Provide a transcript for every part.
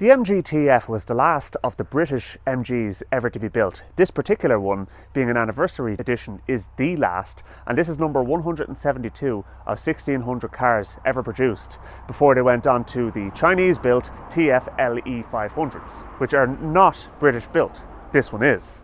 The MGTF was the last of the British MGs ever to be built. This particular one, being an anniversary edition, is the last, and this is number 172 of 1600 cars ever produced before they went on to the Chinese-built TFLE 500s, which are not British built. This one is.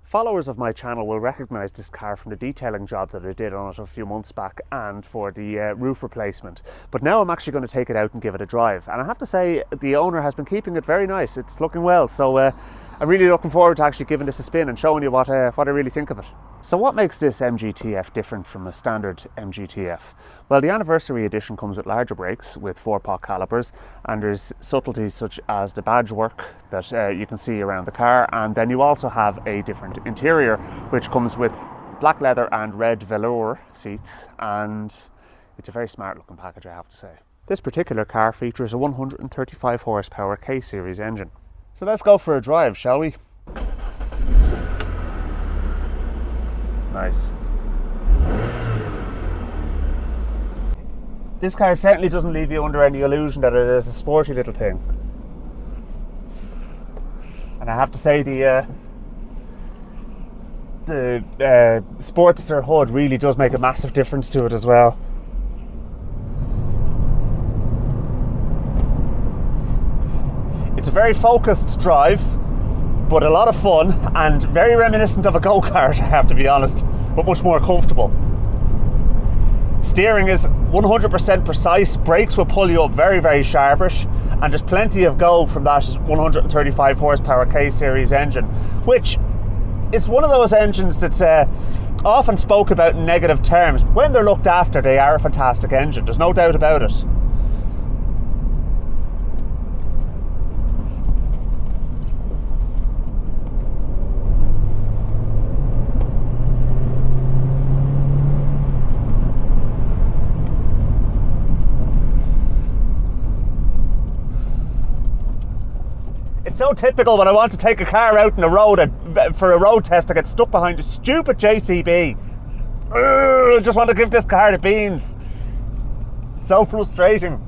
Followers of my channel will recognise this car from the detailing job that I did on it a few months back and for the roof replacement. But now I'm actually going to take it out and give it a drive. And I have to say, the owner has been keeping it very nice. It's looking well. So I'm really looking forward to actually giving this a spin and showing you what I really think of it. So what makes this MGTF different from a standard MGTF? Well, the anniversary edition comes with larger brakes with 4-pot calipers, and there's subtleties such as the badge work that you can see around the car, and then you also have a different interior which comes with black leather and red velour seats, and it's a very smart looking package, I have to say. This particular car features a 135 horsepower K-series engine. So let's go for a drive, shall we? Nice. This car certainly doesn't leave you under any illusion that it is a sporty little thing. And I have to say the Sportster hood really does make a massive difference to it as well. It's a very focused drive, but a lot of fun and very reminiscent of a go-kart, I have to be honest, but much more comfortable. Steering is 100% precise, brakes will pull you up very, very sharpish, and there's plenty of go from that 135 horsepower K-series engine, which is one of those engines that's often spoke about in negative terms. When they're looked after, they are a fantastic engine, there's no doubt about it. It's so typical when I want to take a car out on the road for a road test, I get stuck behind a stupid JCB. I just want to give this car the beans. So frustrating.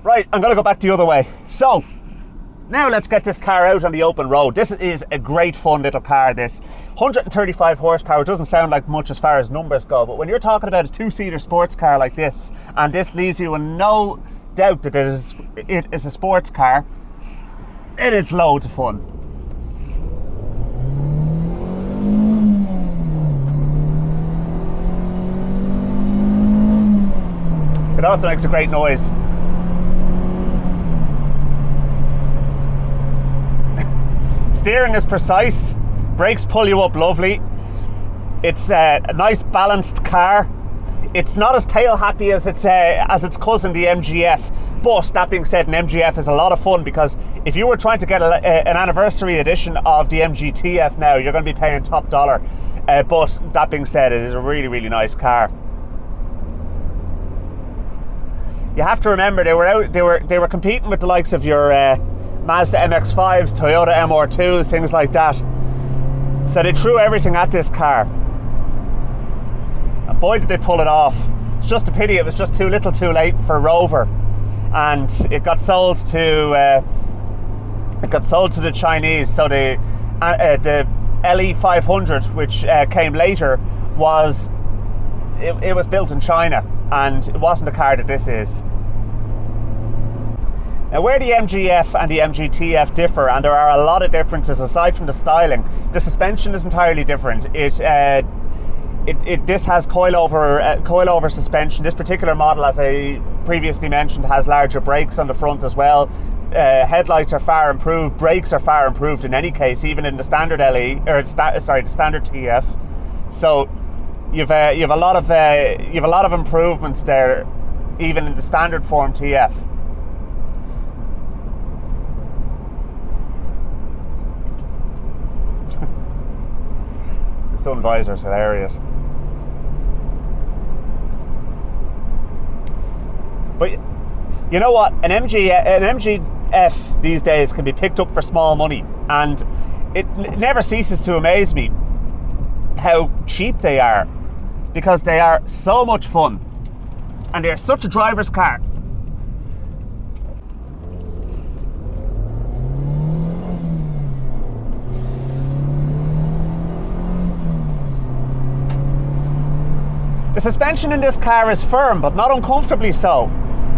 Right, I'm going to go back the other way. So, now let's get this car out on the open road. This is a great fun little car, this. 135 horsepower doesn't sound like much as far as numbers go, but when you're talking about a two-seater sports car like this, and this leaves you in no doubt that it is a sports car, and it's loads of fun. It also makes a great noise. Steering is precise, brakes pull you up lovely. It's a nice balanced car. It's not as tail happy as its cousin, the MGF. But that being said, an MGF is a lot of fun, because if you were trying to get an anniversary edition of the MGTF now, you're going to be paying top dollar. But that being said, it is a really, really nice car. You have to remember they were competing with the likes of your Mazda MX-5s, Toyota MR2s, things like that. So they threw everything at this car. And boy did they pull it off. It's just a pity it was just too little too late for Rover. And it got sold to the Chinese. So the LE 500, which came later, was built in China, and it wasn't the car that this is. Now, where the MGF and the MGTF differ, and there are a lot of differences aside from the styling, the suspension is entirely different. This has coilover suspension. This particular model, as I previously mentioned, has larger brakes on the front as well. Headlights are far improved. Brakes are far improved in any case, even in the standard the standard TF. So you've a lot of improvements there, even in the standard form TF. The sun visor is hilarious. But you know what? An MGF these days can be picked up for small money, and it never ceases to amaze me how cheap they are, because they are so much fun. and they're such a driver's car. The suspension in this car is firm, but not uncomfortably so.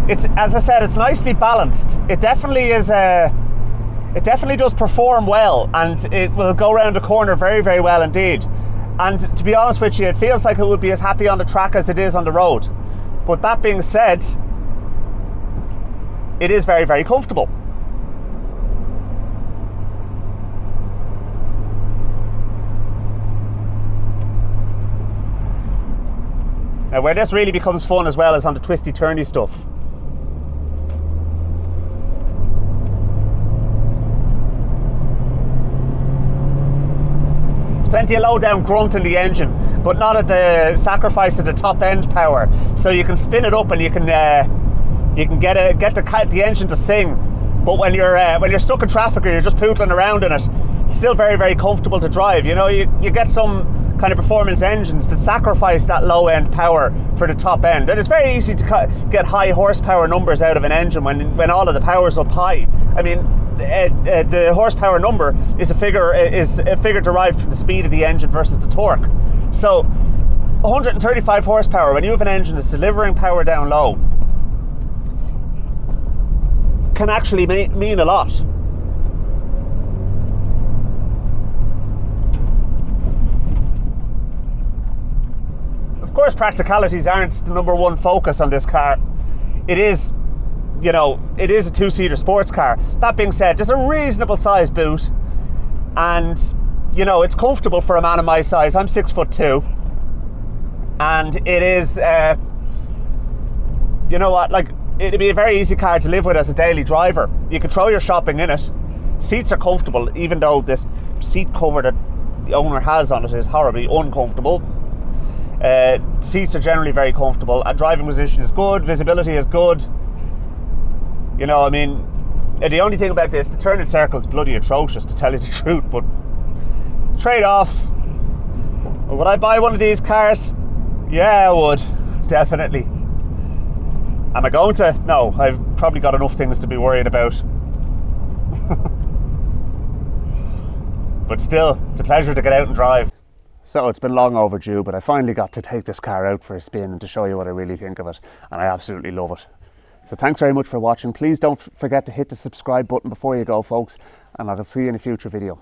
It's, as I said, it's nicely balanced. It definitely is it definitely does perform well, and it will go around the corner very, very well indeed. And to be honest with you, it feels like it would be as happy on the track as it is on the road. But that being said, it is very, very comfortable. Now, where this really becomes fun as well is on the twisty turny stuff. There's plenty of low down grunt in the engine, but not at the sacrifice of the top end power. So you can spin it up and you can get the engine to sing. But when you're stuck in traffic or you're just pootling around in it, it's still very, very comfortable to drive. You know, you get some kind of performance engines that sacrifice that low end power for the top end, and it's very easy to get high horsepower numbers out of an engine when all of the power's up high. I mean, the horsepower number is a figure derived from the speed of the engine versus the torque. So 135 horsepower, when you have an engine that's delivering power down low, can actually mean a lot. Of course, practicalities aren't the number one focus on this car. It is, you know, it is a two-seater sports car. That being said, there's a reasonable size boot, and you know, it's comfortable for a man of my size. I'm 6'2", and it is, you know what, like, it'd be a very easy car to live with as a daily driver. You can throw your shopping in it. Seats are comfortable, even though this seat cover that the owner has on it is horribly uncomfortable. Seats are generally very comfortable. Driving position is good. Visibility is good. You know, I mean, the only thing about this, the turn in circle is bloody atrocious, to tell you the truth. But trade-offs. Would I buy one of these cars? Yeah, I would. Definitely. Am I going to? No, I've probably got enough things to be worrying about. But still, it's a pleasure to get out and drive. So it's been long overdue, but I finally got to take this car out for a spin and to show you what I really think of it, and I absolutely love it. So thanks very much for watching. Please don't forget to hit the subscribe button before you go, folks, and I'll see you in a future video.